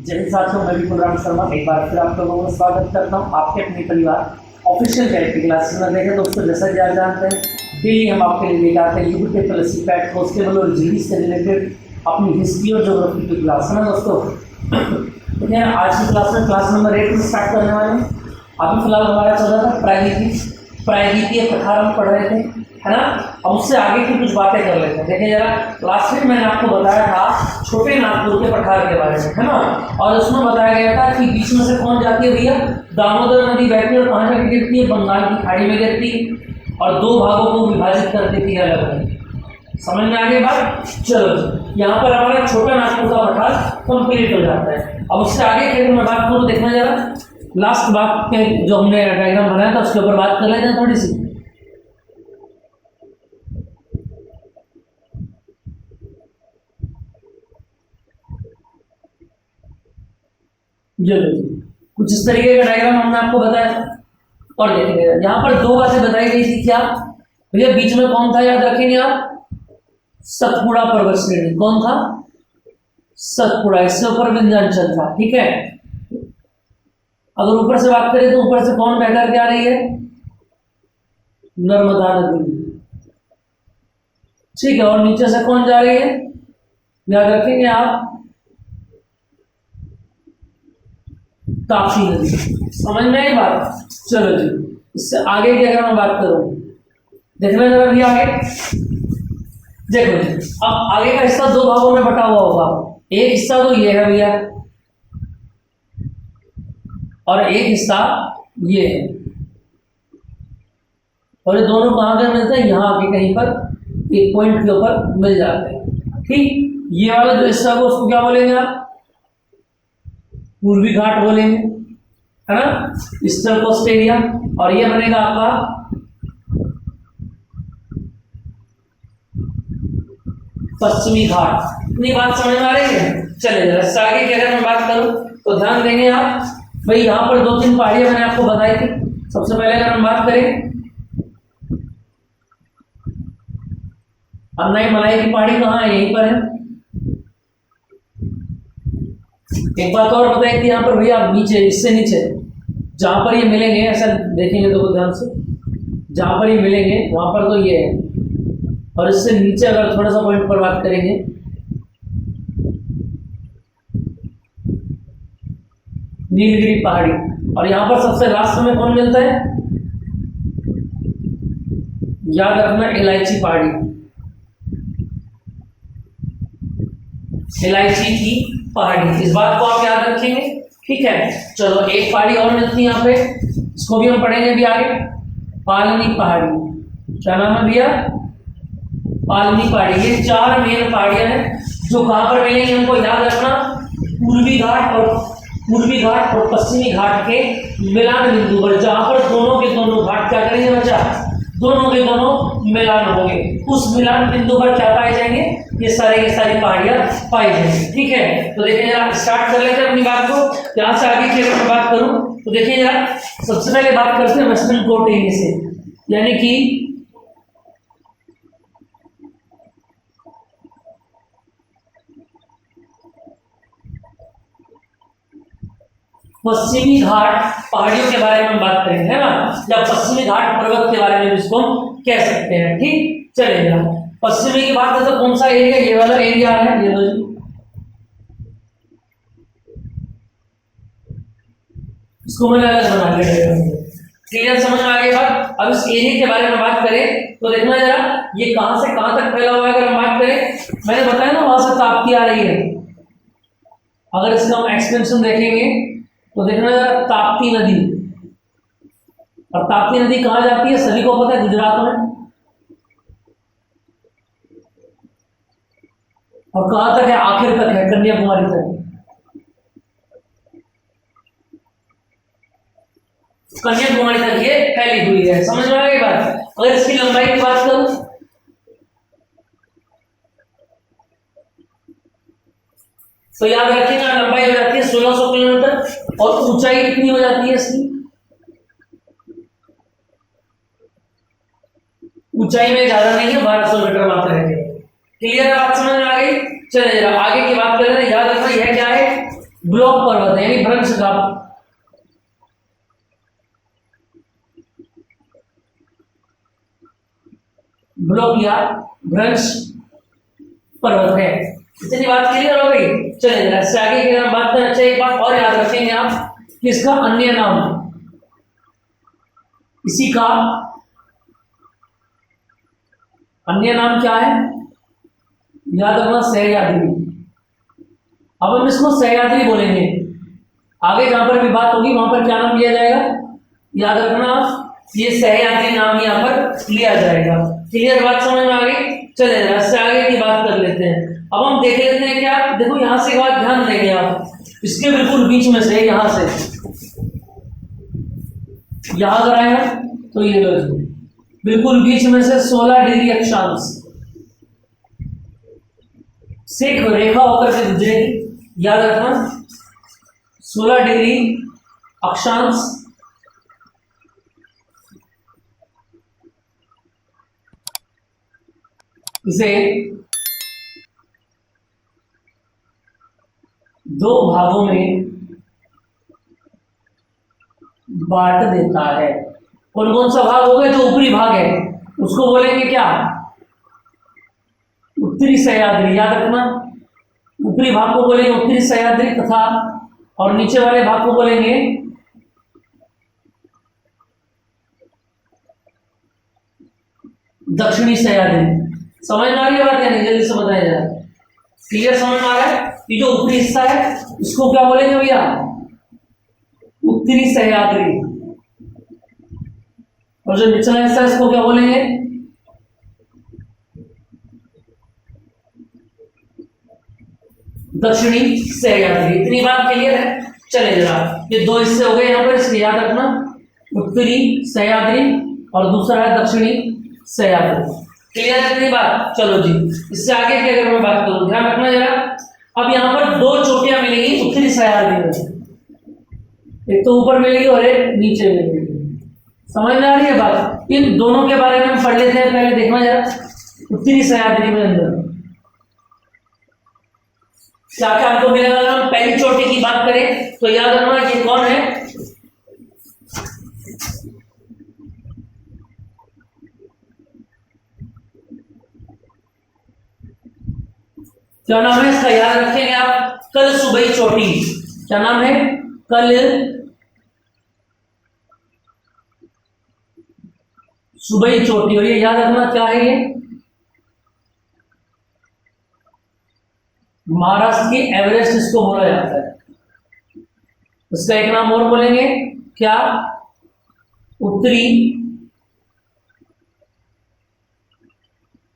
जय हिंद साथियों, मैं विपुल राम शर्मा एक बार फिर आप लोगों का स्वागत करता हूं आपके अपने परिवार ऑफिशियल कैरेक्टर क्लासेस में। देखें दोस्तों, जैसा कि आप जानते हैं डेली हम आपके लिए लेकर आते हैं यूट्यूब प्लस पैट कॉन्स्टेबल और जीडी से रिलेटेड अपनी हिस्ट्री और ज्योग्राफी की क्लास है ना दोस्तों। देखिए आज की क्लास में क्लास नंबर 8 में स्टार्ट करने वाले हैं। अभी फिलहाल हमारा चल रहा था प्रायद्वीपीय प्रकार हम पढ़ रहे थे, है ना। अब उससे आगे की कुछ बातें कर लेते हैं। देखिए जरा, लास्ट वीक मैंने आपको बताया था छोटे नागपुर के पठार के बारे में, है ना। और उसमें बताया गया था कि बीच में से कौन जाती है भैया, दामोदर नदी बहती है और कहाँ जाके गिरती है, बंगाल की खाड़ी में गिरती है और दो भागों को विभाजित कर देती है अलग अलग। समझ में आ गई बात। चलो यहाँ पर हमारा छोटा नागपुर का पठार कंप्लीट हो जाता है। अब उससे आगे के मैं बात करूँ, देखना जरा लास्ट बात पे जो हमने डायग्राम बनाया था उसके ऊपर बात कर लेते हैं थोड़ी सी। कुछ इस तरीके का डायग्राम हमने आपको बताया और देखेंगे यहाँ पर दो बातें बताई गई थी। क्या भैया, बीच में कौन था याद रखेंगे आप, सतपुड़ा पर्वत श्रेणी। कौन था? सतपुड़ा। इससे ऊपर विंध्याचल था, ठीक है। अगर ऊपर से बात करें तो ऊपर से कौन बह करके आ रही है, नर्मदा नदी, ठीक है। और नीचे से कौन जा रही है, याद रखेंगे आप, ताप्ती नदी। समझ में आई बात। चलो जी, इससे आगे की अगर मैं बात करूं, देखना जरा भी आगे। देखो जी, अब आगे का हिस्सा दो भागों में बटा हुआ होगा। एक हिस्सा तो ये है भैया और एक हिस्सा ये है, और ये दोनों कहां पर मिलते हैं, यहाँ आके कहीं पर एक पॉइंट के ऊपर मिल जाते हैं, ठीक। ये वाला जो हिस्सा है उसको क्या बोलेंगे आप, पूर्वी घाट बोलेंगे, है ना, ईस्टर्न कोस्ट एरिया। और ये बनेगा आपका पश्चिमी घाट। इतनी बात समझ में आ रही है। चले जरा आगे की अगर मैं बात करूं तो ध्यान देंगे आप भाई, यहाँ पर दो तीन पहाड़ियां मैंने आपको बताई थी। सबसे पहले अगर हम बात करें, अन्नाई मलाई की पहाड़ी कहाँ है, यहीं पर है। एक बात और बताई थी यहाँ पर भैया, आप नीचे, इससे नीचे जहां पर ये मिलेंगे, ऐसा देखेंगे तो ध्यान से, जहां पर ये मिलेंगे वहां पर तो ये है, और इससे नीचे अगर थोड़ा सा पॉइंट पर बात करेंगे, नीलगिरी पहाड़ी। और यहां पर सबसे लास्ट में कौन मिलता है, याद रखना, इलायची पहाड़ी, इलायची की पहाड़ी। इस बात को आप याद रखेंगे, ठीक है। चलो एक पहाड़ी और मिलती है यहाँ पे, इसको भी हम पढ़ेंगे भी आगे, पालनी पहाड़ी। क्या नाम है भैया, पालनी पहाड़ी। ये चार मेन पहाड़ियां हैं जो कहां पर मिलेंगी, हमको याद रखना, पूर्वी घाट और पश्चिमी घाट के मिलान बिंदु पर, जहां पर दोनों के दोनों घाट क्या करेंगे बच्चा, दोनों के दोनों मिलान होंगे। उस मिलान बिंदु पर क्या पाए जाएंगे, ये सारी पहाड़ियां पाई जाएंगी, ठीक है। तो देखिए जरा, स्टार्ट कर लेते हैं अपनी बात को। यहाँ से आगे की अगर मैं बात करूं तो देखिए जरा, सबसे पहले बात करते हैं वेस्टर्न कोस्ट एरिया से, यानी कि पश्चिमी घाट पहाड़ियों के बारे में हम बात करेंगे, है ना, या पश्चिमी घाट पर्वत के बारे में जिसको हम कह सकते हैं, ठीक। चलेगा, पश्चिमी की बात है तो कौन सा एरिया, ये वाला एरिया है, ये लो जी, इसको मैंने अलग बना लिया। क्लियर, समझ में आ गई बात। अब इस एरिया के बारे में बात करें तो देखना जरा, ये कहां से कहां तक फैला हुआ है। अगर हम बात करें, मैंने बताया ना वहां से ताप्ती आ रही है। अगर इसका हम एक्सटेंशन देखेंगे तो देखना जरा, ताप्ती नदी, और ताप्ती नदी कहां जाती है, सभी को पता है, गुजरात में। और कहां तक है, आखिर तक है, कन्याकुमारी तक। कन्याकुमारी तक ये फैली हुई है, समझ में आ गई बात। अगर इसकी लंबाई की बात करूं तो याद रखिएगा, लंबाई हो जाती है 1600 किलोमीटर और ऊंचाई कितनी हो जाती है इसकी, ऊंचाई में ज्यादा नहीं है, 1200 मीटर मात्र है। क्लियर, बात समझ में आ गई। चलिए जरा आगे की बात करें, याद रखना यह क्या है, ब्लॉक पर्वत है यानी भ्रंश का ब्लॉक या भ्रंश पर्वत है। इतनी बात क्लियर हो गई। चलिए जरा इससे आगे की बात करना चाहिए। एक बात और याद रखेंगे आप कि इसका अन्य नाम, इसी का अन्य नाम क्या है, याद रखना सह्याद्री। अब हम इसको सह्याद्री बोलेंगे। आगे जहां पर भी बात होगी वहां पर क्या नाम लिया जाएगा, याद रखना ये सह्याद्री नाम यहां पर लिया जाएगा। क्लियर बात समझ में आ गई। चले इससे आगे की बात कर लेते हैं। अब हम देख लेते हैं क्या, देखो यहां से एक बात ध्यान देंगे आप, इसके बिल्कुल बीच में से यहां से यहां अगर आए तो ये बिल्कुल बीच में से 16 डिग्री अक्षांश से एक रेखा होकर के गुजरेगी। याद रखना 16 डिग्री अक्षांश इसे दो भागों में बांट देता है। कौन कौन सा भाग होगा, जो ऊपरी भाग है उसको बोलेंगे क्या, उत्तरी सह्याद्री। याद रखना ऊपरी भाग को बोलेंगे उत्तरी सह्याद्री तथा और नीचे वाले भाग को बोलेंगे दक्षिणी सह्याद्री। समझ में आ रही है बात या नहीं, जल्दी से बताया जाए। क्लियर समझ में आ रहा है। ये जो ऊपरी हिस्सा है इसको क्या बोलेंगे भैया, उत्तरी सह्याद्री, और जो निचला हिस्सा है इसको क्या बोलेंगे, दक्षिणी सह्याद्री। इतनी बात क्लियर है। चले जरा ये दो हिस्से हो गए यहां पर, इसको याद रखना उत्तरी सह्याद्री और दूसरा है दक्षिणी सह्याद्री। क्लियर है इतनी बात। चलो जी इससे आगे की अगर मैं बात करूं, ध्यान रखना जरा। अब यहां पर दो चोटियां मिलेंगी उत्तरी सह्याद्री में, एक तो ऊपर मिलेगी और एक नीचे मिलेगी। समझ में आ रही है बात। इन दोनों के बारे में हम पढ़ लेते हैं। पहले देखना जरा उत्तरी सह्याद्री में अंदर क्या क्या आपको मिलेगा। अगर हम पहली चोटी की बात करें तो याद रखना ये कौन है, क्या नाम है इसका, याद रखेंगे आप, कल सुबह चोटी। क्या नाम है, कल सुबह चोटी। और ये याद रखना क्या है, ये महाराष्ट्र की एवरेस्ट इसको बोला जाता है। इसका एक नाम और बोलेंगे क्या, उत्तरी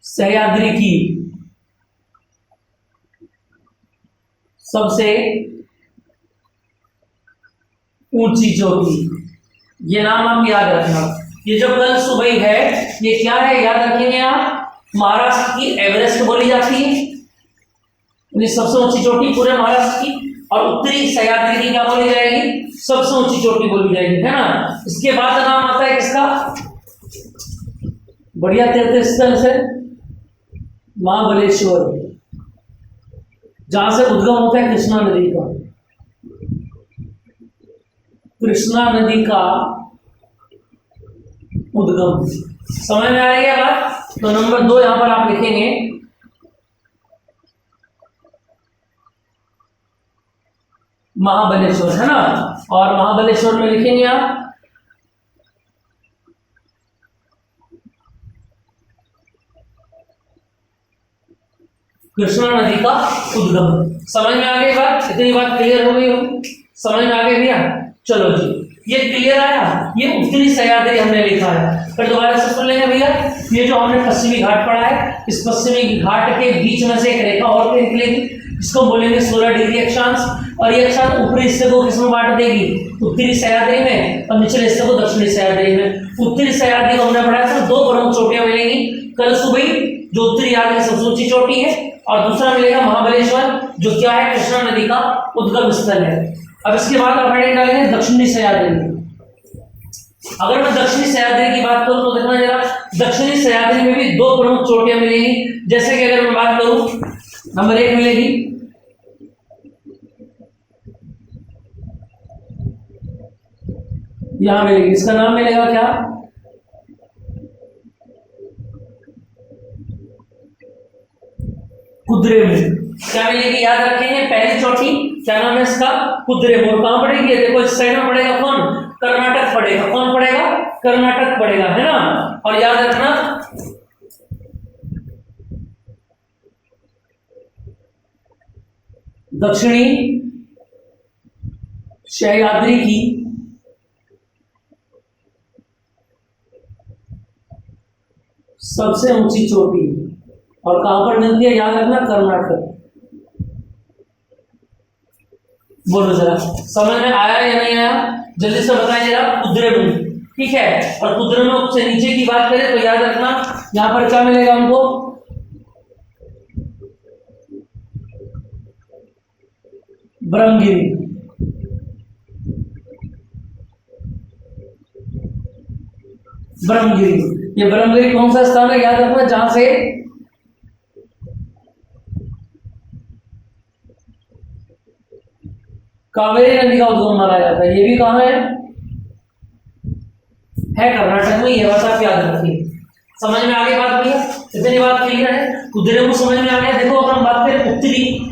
सह्याद्री की सबसे ऊंची चोटी। ये नाम आप याद रखना। ये जो कल सुबह है ये क्या है, याद रखेंगे आप, महाराष्ट्र की एवरेस्ट बोली जाती है, सबसे ऊंची चोटी पूरे महाराष्ट्र की। और उत्तरी सह्याद्री की क्या बोली जाएगी, सबसे ऊंची चोटी बोली जाएगी, है ना। इसके बाद नाम आता है किसका, बढ़िया तीर्थ स्थल से महाबलेश्वर, जहां से उद्गम होता है कृष्णा नदी का। कृष्णा नदी का उद्गम। समझ में आ रही है बात। तो नंबर 2 यहां पर आप लिखेंगे महाबलेश्वर, है ना। और महाबलेश्वर में लिखेंगे आप कृष्णा नदी का उद्गम। समझ में आ गई बात, इतनी बात क्लियर हो गई होगी, समझ में आ गई भैया। चलो जी ये क्लियर आया। ये उत्तरी सह्याद्री हमने लिखा है। फिर दोबारा से सुन लेंगे भैया, ये जो हमने पश्चिमी घाट पढ़ा है, इस पश्चिमी घाट के बीच में से एक रेखा और निकलेगी, इसको बोलेंगे 16 डिग्री अक्षांश। और ये अक्षांश ऊपरी हिस्से को किसमें बांट देगी, उत्तरी सह्याद्री में, और निचले हिस्से को दक्षिणी सह्याद्री में। उत्तरी सह्याद्री को हमने पढ़ा था, 2 प्रमुख चोटियां मिलेंगी, कल सुबह जो उत्तरी सह्याद्री की सबसे ऊंची चोटी है, और दूसरा मिलेगा महाबलेश्वर जो क्या है, कृष्णा नदी का उद्गम स्थल है। अब इसके बाद आप हेडिंग डालेंगे दक्षिणी सह्याद्री। अगर मैं दक्षिणी सह्याद्री की बात करूं तो देखना जरा, दक्षिणी सह्याद्री में भी 2 प्रमुख चोटियां मिलेंगी। जैसे कि अगर मैं बात करूं, नंबर 1 मिलेगी यहां मिलेगी, इसका नाम मिलेगा क्या? कुद्रेमुख। क्या मिलेगी याद रखेंगे, पहली चोटी क्या नाम है इसका? कुद्रेमुख। कहां पड़ेगी? देखो इस साइड में पड़ेगा कौन? कर्नाटक पड़ेगा। कौन पड़ेगा? कर्नाटक पड़ेगा, है ना। और याद रखना दक्षिणी सह्याद्री की सबसे ऊंची चोटी और कहां पर मिलती है? याद रखना कर्नाटक। बोलो जरा, समझ में आया या नहीं आया? जल्दी से बताइए जरा। कुद्रेमुख, ठीक है। और कुद्रेमुख से नीचे की बात करें तो याद रखना यहां पर क्या मिलेगा हमको? ब्रह्मगिरी। ब्रह्मगिरी, ये ब्रह्मगिरी कौन सा स्थान है? याद रखना जहां से कावेरी नदी का उद्गम माना जाता है। ये भी कहां है कर्नाटक में। ये बात आप याद रखिए। समझ में आगे बात भैया? इतनी बात क्लियर है? कुद्रेमुख समझ में आ गया। देखो अगर हम बात करें उत्तरी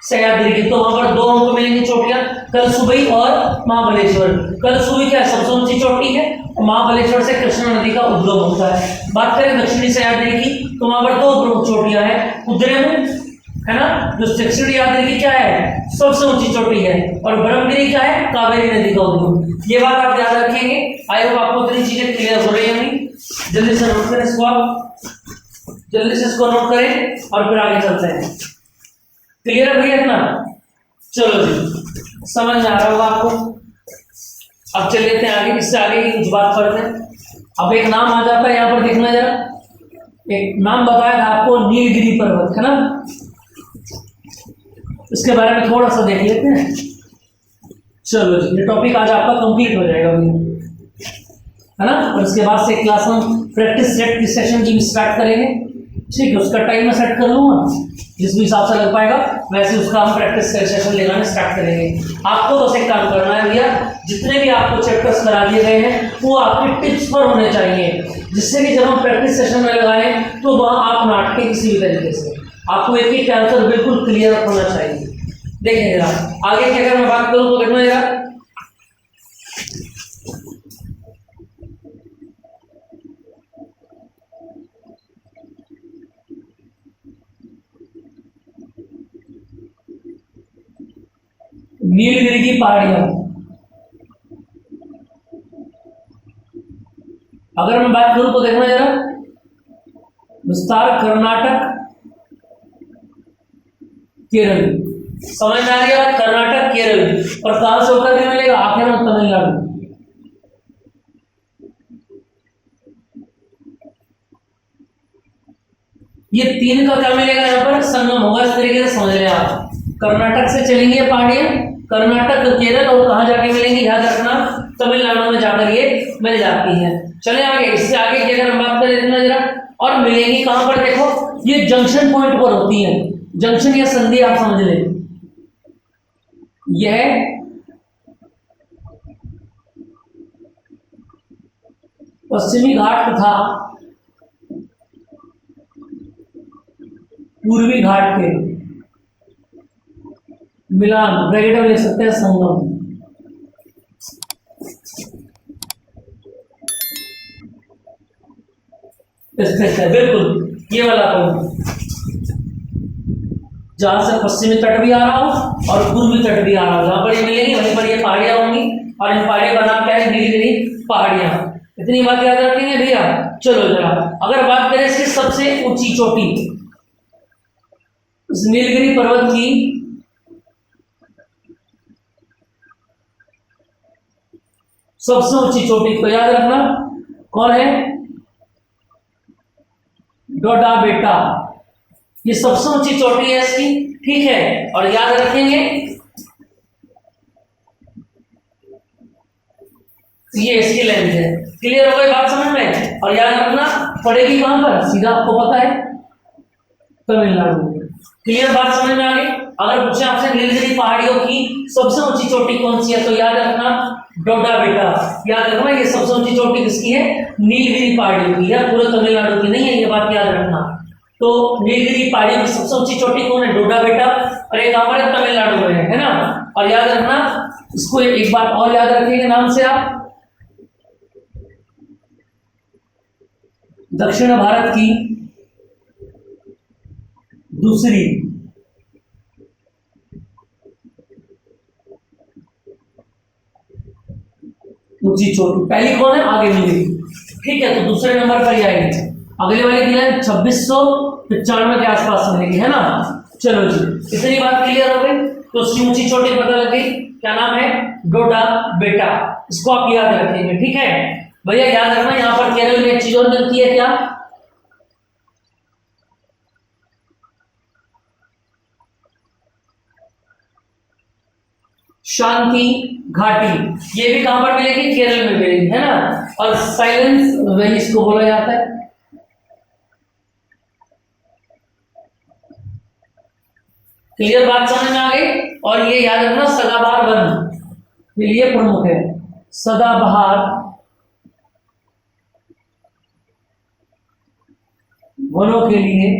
सह्याद्री की तो वहां पर दो हमको मिलेंगी चोटियां, कलसुबई और महाबलेश्वर। कलसुबई क्या सबसे ऊंची चोटी है, महाबलेश्वर से कृष्णा नदी का उद्गम होता है। बात करें दक्षिणी सह्याद्री की तो वहां पर दो प्रमुख चोटियां हैं, कुद्रेमुख है ना, जो दक्षिणी सह्याद्री की क्या है? सबसे ऊंची चोटी है। और ब्रह्मगिरी क्या है? कावेरी नदी का उद्गम। ये बात आप याद रखेंगे। आई होप आपको इतनी चीजें क्लियर हो रही होंगी। जल्दी से नोट करें इसको, आप जल्दी से इसको नोट करें और फिर आगे चलते हैं। क्लियर है भैया ना? चलो जी, समझ में आ रहा होगा आपको। अब चल लेते हैं आगे, इससे आगे की कुछ बात करते हैं। अब एक नाम आ जाता है यहां पर, देखना जरा। एक नाम बताया था आपको, नीलगिरी पर्वत, है ना। इसके बारे में थोड़ा सा देख लेते हैं। चलो जी, ये टॉपिक आज आपका कंप्लीट हो जाएगा है ना। और इसके बाद से क्लास हम प्रैक्टिस सेट की सेशन की स्टार्ट करेंगे। ठीक है, उसका टाइम मैं सेट कर लूंगा, जिस भी हिसाब से लग पाएगा वैसे उसका हम प्रैक्टिस सेशन लगाने स्टार्ट करेंगे। आपको बस एक काम करना है भैया, जितने भी आपको चैप्टर्स करा दिए गए हैं वो आपके टिप्स पर होने चाहिए, जिससे कि जब हम प्रैक्टिस सेशन में लगाएं तो वहां आप नाटके किसी भी तरीके से आपको एक एक आंसर बिल्कुल क्लियर होना चाहिए। देखें जरा आगे की अगर मैं बात करूं तो देखना जरा, नीलगिरी की पहाड़ियां। अगर मैं बात करूं तो देखना जरा, विस्तार कर्नाटक केरल। समझ में आ रही है? कर्नाटक केरल, और कहां से होकर के मिलेगा? आखिर में तमिलनाडु। ये तीन का क्या मिलेगा? यहाँ पर संगम होगा। इस तरीके से समझ लें आप। कर्नाटक से चलेंगे पहाड़ियां, कर्नाटक केरल, और कहां जाके मिलेंगी? याद रखना तमिलनाडु में जाकर ये मिल जाती है। चले आगे, इससे आगे की अगर हम बात करें इतना जरा, और मिलेंगी कहां पर? देखो ये जंक्शन पॉइंट पर होती है। जंक्शन या संधि आप समझ लें। यह पश्चिमी घाट तथा पूर्वी घाट के मिलान, ब्रैकेट में ले सकते हैं संगम। स्थित है बिल्कुल ये वाला पॉइंट, जहां से पश्चिमी तट भी आ रहा हो और पूर्वी तट भी आ रहा हो, जहां पर ये मिलेंगे वहीं पर ये पहाड़ियां होंगी, और इन पहाड़ियों का नाम क्या है? नीलगिरी पहाड़ियां। इतनी बात याद रखेंगे भैया। चलो जरा अगर बात करें इसकी सबसे ऊंची चोटी, इस नीलगिरी पर्वत की सबसे ऊंची चोटी तो याद रखना कौन है? डोडा बेटा। ये सबसे ऊंची चोटी है इसकी, ठीक है। और याद रखेंगे ये इसकी लेंथ है। क्लियर हो गई बात समझ में? और याद रखना पड़ेगी कहां पर? सीधा आपको पता है तमिलनाडु में। क्लियर बात समझ में आ गई? अगर पूछे आपसे नीलगिरी पहाड़ियों की सबसे ऊंची चोटी कौन सी है, तो याद रखना डोडा बेटा। याद रखना ये सबसे ऊंची चोटी किसकी है, नीलगिरी पहाड़ियों की है, पूरे तमिलनाडु की नहीं है, ये बात याद रखना। तो नीलगिरी पहाड़ियों की सबसे ऊंची चोटी कौन है, डोडा बेटा, और एक हमारे तमिलनाडु में है ना। और याद रखना इसको एक बात और याद रखिएगा नाम से आप, दक्षिण भारत की दूसरी ऊंची चोटी, पहली कौन है, आगे मिलेगी, ठीक है। तो दूसरे नंबर पर ही आएगी, अगले वाले की लाइन 2695 के आसपास मिलेगी, है ना। चलो जी, इतनी बात क्लियर हो गई। तो उसकी ऊंची चोटी पता लग गई, क्या नाम है, डोडा बेटा, इसको आप याद रखेंगे, ठीक है भैया। याद रखना यहाँ पर केरल में एक चीज और मिलती है, क्या, शांति घाटी, ये भी कहां पर मिलेगी, केरल में मिलेगी, है ना। और साइलेंस वैली इसको बोला जाता है। क्लियर बात समझ में आ गई। और ये याद रखना सदाबहार वन के लिए प्रमुख है, सदाबहार वनों के लिए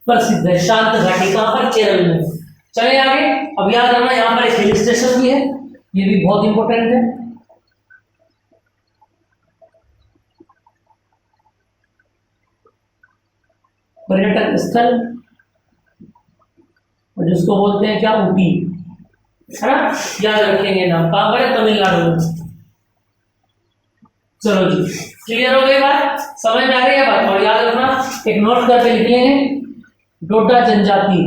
प्रसिद्ध है, शांत घाटी कहां पर, केरल में। चले आगे। अब याद रखना यहाँ पर एक हिल स्टेशन भी है, ये भी बहुत इंपॉर्टेंट है। पर्यटक स्थल, और जिसको बोलते हैं क्या, ऊटी, है ना, याद रखेंगे नाम, कहां पर है, तमिलनाडु में। चलो जी, क्लियर हो गई बात, समझ में आ रही है बात। और याद रखना एक नोट करके लिख लेंगे, डोडा जनजाति,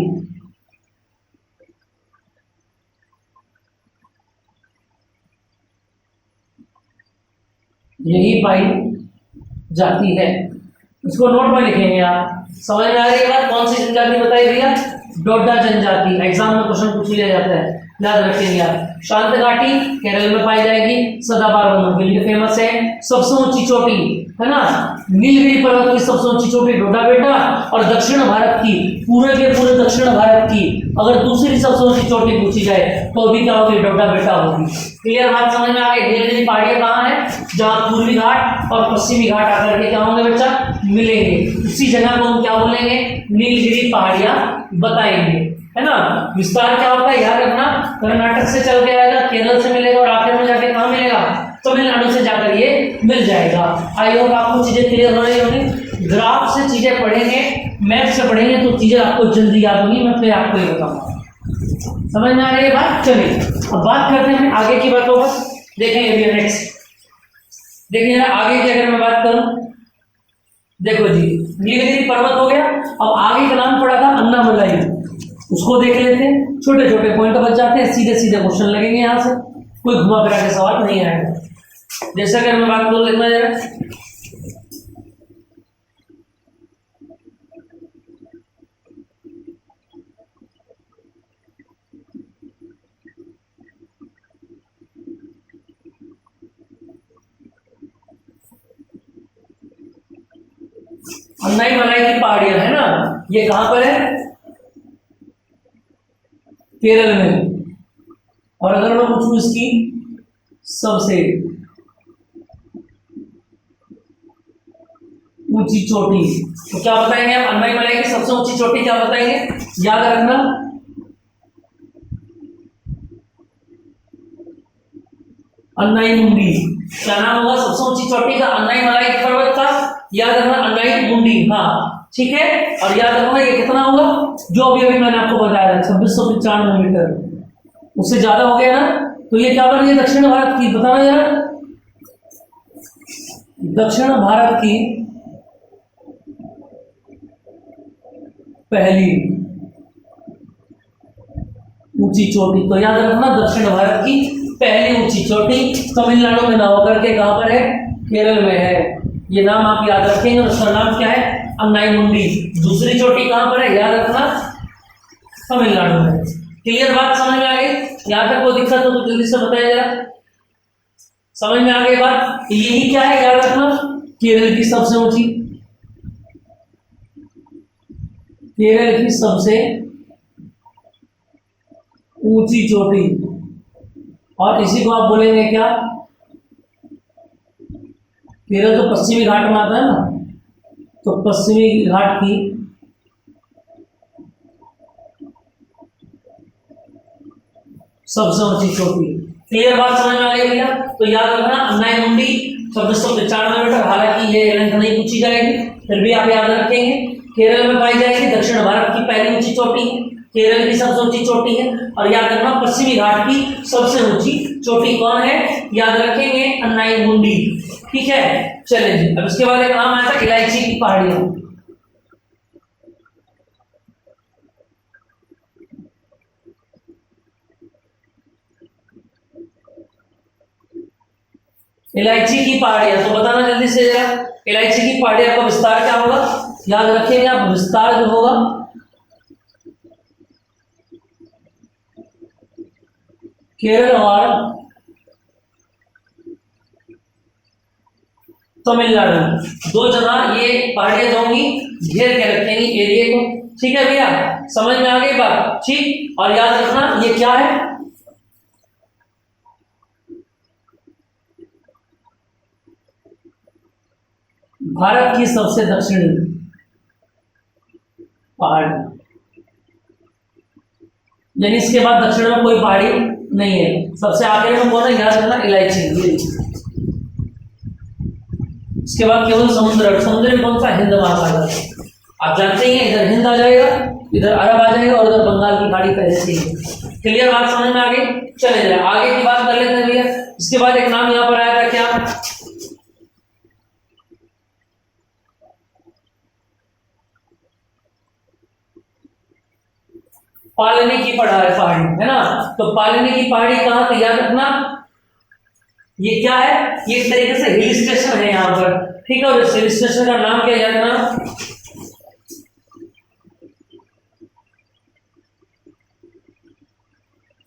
यही पाई जाती है, इसको नोट में लिखेंगे आप। समझ में आ रही है बात, कौन सी जनजाति बताई भैया, डोडा जनजाति। एग्जाम में क्वेश्चन पूछ लिया जाता है, याद रखेंगे आप। शांत घाटी केरल में पाई जाएगी, सदाबहार वनों के लिए फेमस है। सबसे ऊंची चोटी, है ना, नीलगिरी पर्वत की सबसे ऊंची चोटी डोडा बेटा। और दक्षिण भारत की, पूरे के पूरे दक्षिण भारत की अगर दूसरी सबसे ऊंची चोटी पूछी जाए तो अभी क्या होगी, डोडा बेटा होगी। क्लियर बात समझ में आ गई। नीलगिरी पहाड़ियां कहाँ है, जहाँ पूर्वी घाट और पश्चिमी घाट आकर के क्या होंगे बच्चा, मिलेंगे, उसी जगह को हम क्या बोलेंगे, नीलगिरी पहाड़ियां बताएंगे, है ना। विस्तार क्या होता है, याद रखना, कर्नाटक से चल के आएगा, केरल से मिलेगा, और आखिर में जाके कहाँ मिलेगा, तमिलनाडु से जाकर ये मिल जाएगा। आई होप आपको चीजें क्लियर हो रही होंगी। ग्राफ से चीजें पढ़ेंगे, मैप से पढ़ेंगे तो चीजें आपको जल्दी याद होगी, मैं फिर आपको ये बताऊंगा। समझ में आ रही है बात। चलिए अब बात करते हैं आगे की बातों पर। देखेंगे नेक्स्ट, देखिए आगे की अगर मैं बात करूं, देखो जी, नीलगिरी पर्वत हो गया। अब आगे का नाम पड़ा था अन्नामलाई, उसको देख लेते हैं। छोटे छोटे पॉइंट बच जाते हैं, सीधे सीधे क्वेश्चन लगेंगे यहाँ से, कोई घुमा फिरा के सवाल नहीं आएगा। जैसा कि मैं बात करूं, देखना जरा, अन्नामलाई की पहाड़ियां है ना, ये कहां पर है, केरल में। और अगर मैं पूछूं इसकी सबसे ऊंची चोटी, तो क्या बताएंगे आप, अन्नामलाई की सबसे ऊंची चोटी क्या बताएंगे, याद रखना अन्नाईमुंडी। क्या नाम होगा सबसे ऊंची चोटी का, अन्नामलाई पर्वत का, याद रखना अन्नाईमुंडी, हाँ ठीक है। और याद रखना ये कितना होगा, जो अभी अभी मैंने आपको बताया 2695 मीटर, उससे ज्यादा हो गया ना। तो ये क्या बन गई, दक्षिण भारत की, बताना यार, दक्षिण भारत की पहली ऊंची चोटी। तो याद रखना दक्षिण भारत की पहली ऊंची चोटी तमिलनाडु में ना होकर के कहां पर है, केरल में है। ये नाम आप याद रखेंगे, और उसका नाम क्या है, अन्नाईमुंडी। दूसरी चोटी कहां पर है, याद रखना तमिलनाडु में। क्लियर बात समझ में आ गई, यहां तक कोई दिक्कत हो तो जल्दी से बताया जरा। समझ में आ गई बात, यही क्या है, याद रखना केरल की सबसे ऊंची केरल की सबसे ऊंची चोटी, और इसी को आप बोलेंगे क्या, केरल तो पश्चिमी घाट में आता है ना, तो पश्चिमी घाट की सबसे ऊंची चोटी। क्लियर बात समझ में आ गई भैया? तो याद रखना अन्नाई 1495 मीटर, हालांकि ये लेंथ नहीं पूछी जाएगी, फिर भी आप याद रखेंगे। केरल में पाई जाएगी, दक्षिण भारत की पहली ऊंची चोटी है, केरल की सबसे ऊंची चोटी है। और याद रखना पश्चिमी घाट की सबसे ऊंची चोटी कौन है, याद रखेंगे अन्नाई मुंडी। ठीक है, चलें जी। अब इसके बाद एक नाम आया था इलायची की पहाड़ियां। इलायची की पहाड़ियां, तो बताना जल्दी से जरा, इलायची की पहाड़ियां का विस्तार क्या होगा, याद रखेंगे आप, विस्तार जो होगा केरल और तमिलनाडु, दो जगह ये पहाड़ियां जो होंगी घेर के रखेंगी एरिया को। ठीक है भैया, समझ में आ गई बात? ठीक, और याद रखना ये क्या है, भारत की सबसे दक्षिणी पहाड़ी, यानी इसके बाद दक्षिण में कोई पहाड़ी नहीं है। सबसे आखिर में कौन है, याद रखना इलायची। इसके बाद केवल समुद्र, समुद्र में कौन सा, हिंद महासागर। आप जानते ही हैं, इधर हिंद आ जाएगा, इधर अरब आ जाएगा, और इधर बंगाल की खाड़ी पहले से ही। क्लियर बात समझ में आ गई? चले जाए आगे की बात कर लेते हैं भैया। इसके बाद एक नाम यहां पर आया था, क्या, पालनी की पहाड़ी, है ना। तो पालनी की पहाड़ी कहां थी, याद रखना ये क्या है, ये एक तरीके से हिल स्टेशन है यहाँ पर। ठीक है, और इस हिल स्टेशन का नाम क्या, याद रखना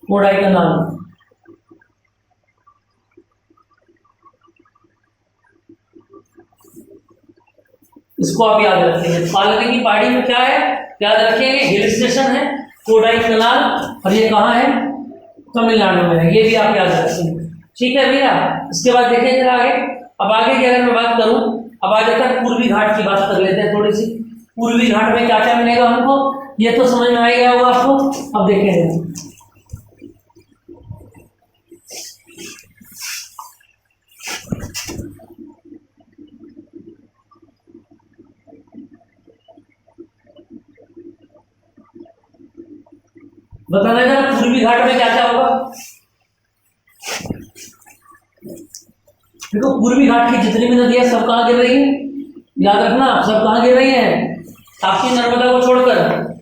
कोडाईकनाल। इसको आप याद रखेंगे, पालनी की पहाड़ी में क्या है, याद रखेंगे हिल स्टेशन है कोडाईकनाल, और ये कहाँ है, तमिलनाडु में है, ये भी आप याद रखेंगे। ठीक है भैया, इसके बाद देखें जरा आगे। अब आगे की अगर मैं बात करूं, अब आगे तक पूर्वी घाट की बात कर लेते हैं थोड़ी सी। पूर्वी घाट में क्या क्या मिलेगा हमको, ये तो समझ में आ गया होगा आपको। अब देखेंगे, बताना जरा पूर्वी घाट में क्या क्या होगा। देखो, पूर्वी घाट की जितनी भी नदियां सब कहां गिर रही है, याद रखना सब कहां गिर रही है, आपकी नर्मदा को छोड़कर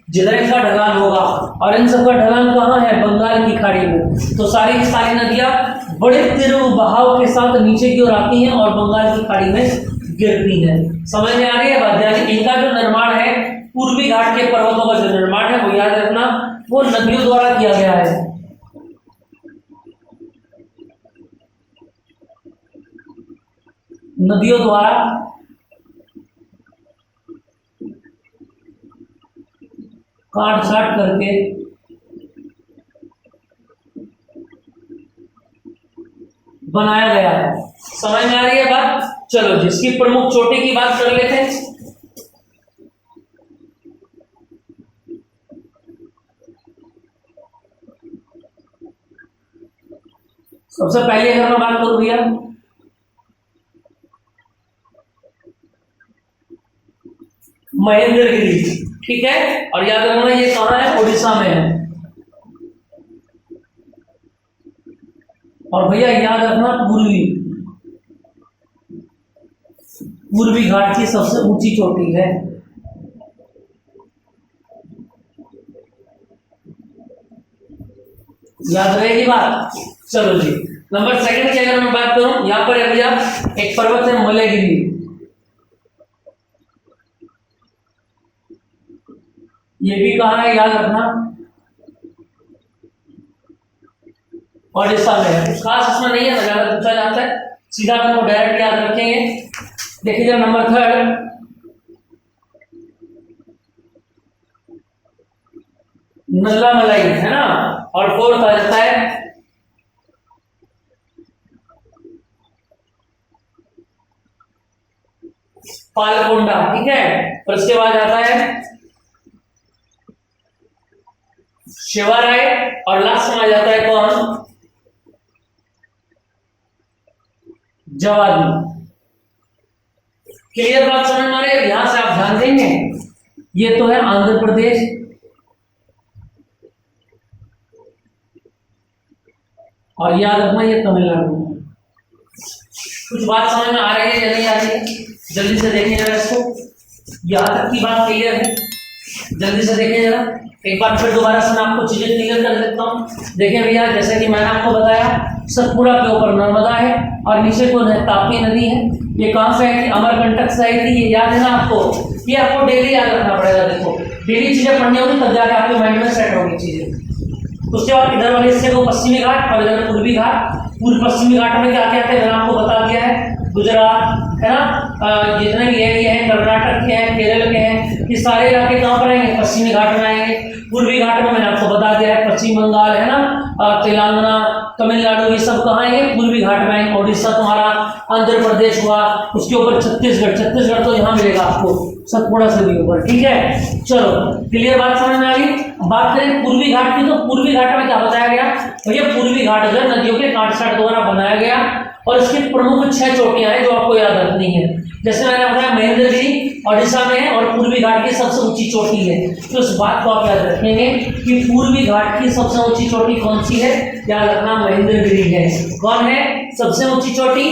जिधर इनका ढलान होगा, और इन सबका ढलान कहाँ है, बंगाल की खाड़ी में। तो सारी की सारी नदियां बड़े तीव्र बहाव के साथ नीचे की ओर आती हैं और बंगाल की खाड़ी में गिरती हैं। समझ में आ रही है बात? यानी इनका जो निर्माण है, पूर्वी घाट के पर्वतों का जो निर्माण है, वो याद रखना वो नदियों द्वारा किया गया है। नदियों द्वारा काट छाट करके बनाया गया है। समझ में आ रही है बात? चलो जिसकी प्रमुख चोटी की बात कर लेते हैं। सबसे पहले अगर मैं बात करूं भैया, महेंद्रगिरी, ठीक है, और याद रखना ये कहां है, उड़ीसा में है। और भैया याद रखना पूर्वी घाट की सबसे ऊंची चोटी है। याद रहेगी बात? चलो जी, नंबर सेकंड की अगर मैं बात करूं, यहां पर है भैया एक पर्वत है मलयगिरी। ये भी कहां है, याद रखना ओडिशा में है। कुछ खास इसमें नहीं है, ज्यादा पूछा जाता है, सीधा आपको डायरेक्ट याद रखेंगे। देखिए नंबर थर्ड, नल्ला मलाई, है ना। और फोर्थ आ जाता है पालकोंडा, ठीक है। और उसके बाद आता है शिवाराय, और लास्ट में आ जाता है कौन, जवादी। क्लियर बात समझ में आ रही है। यहां से आप ध्यान देंगे, ये तो है आंध्र प्रदेश, और याद रखना ये तमिलनाडु। कुछ बात समझ में आ रही है या नहीं आ रही है? जल्दी से देखिए जरा इसको, यहाँ तक की बात क्लियर है? जल्दी से देखिए जरा, एक बार फिर दोबारा से मैं आपको चीजें क्लियर कर देता हूँ। देखिए भैया, जैसे कि मैंने आपको बताया, सतपुड़ा के ऊपर नर्मदा है और नीचे कौन है, ताप्ती नदी है। ये कहाँ से है कि अमरकंटक से आई थी, ये याद है ना आपको? ये आपको डेली याद रखना पड़ेगा। देखो डेली चीजें पढ़नी होगी तब जाके आपके माइंड में सेट होगी चीजें। उसके बाद इधर वाले हिस्से को पश्चिमी घाट और इधर पूर्वी घाट। पूर्व पश्चिमी घाट में क्या क्या थे मैंने आपको बता दिया है, गुजरात है ना, जितने भी एरिया है, कर्नाटक के हैं, केरल के हैं, ये सारे इलाके कहाँ पर आएंगे, पश्चिमी घाट में आएंगे। पूर्वी घाट में मैंने आपको बता दिया है, पश्चिम बंगाल है ना, तेलंगाना, तमिलनाडु, ये सब कहाँ आएंगे, पूर्वी घाट में आएंगे। उड़ीसा तुम्हारा आंध्र प्रदेश हुआ, उसके ऊपर छत्तीसगढ़, छत्तीसगढ़ तो यहाँ मिलेगा आपको सतपुड़ा से भी ऊपर, ठीक है। चलो क्लियर बात समझ में आ गई। बात करें पूर्वी घाट की, तो पूर्वी घाट में क्या बताया गया भैया, पूर्वी घाट जो है नदियों के काट छाट द्वारा बनाया गया और इसकी प्रमुख 6 चोटियां हैं जो आपको याद रखनी है। जैसे मैंने बताया महेंद्रगिरी ओडिशा में है और पूर्वी घाट की सबसे ऊंची चोटी है, तो इस बात को आप याद रखेंगे कि पूर्वी घाट की सबसे ऊंची चोटी कौन सी है, याद रखना महेंद्रगिरी है। कौन है सबसे ऊंची चोटी,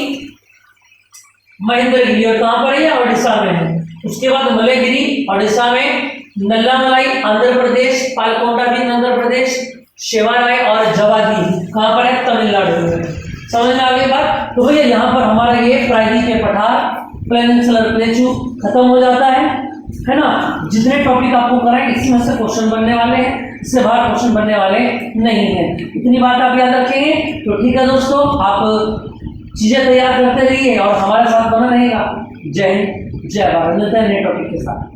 महेंद्रगिरी, और कहां पर है, ओडिशा में है। उसके बाद मलयगिरी ओडिशा में, नल्लामलाई आंध्र प्रदेश, पालकोंडा भी आंध्र प्रदेश, शिवाराय और जवादी कहां पर है, तमिलनाडु में। समझ में आ गई बात। तो भैया यहाँ पर हमारा ये प्रायद्वीप के पठार पेनिनसुलर प्लेटू खत्म हो जाता है ना। जितने टॉपिक आपको कराएं इसी में से क्वेश्चन बनने वाले हैं, इससे बाहर क्वेश्चन बनने वाले नहीं है। इतनी बात आप याद रखेंगे तो ठीक है दोस्तों, आप चीजें तैयार करते रहिए और हमारे साथ बना रहेगा। जय हिंद, जय भारत। मिलते हैं नए टॉपिक के साथ।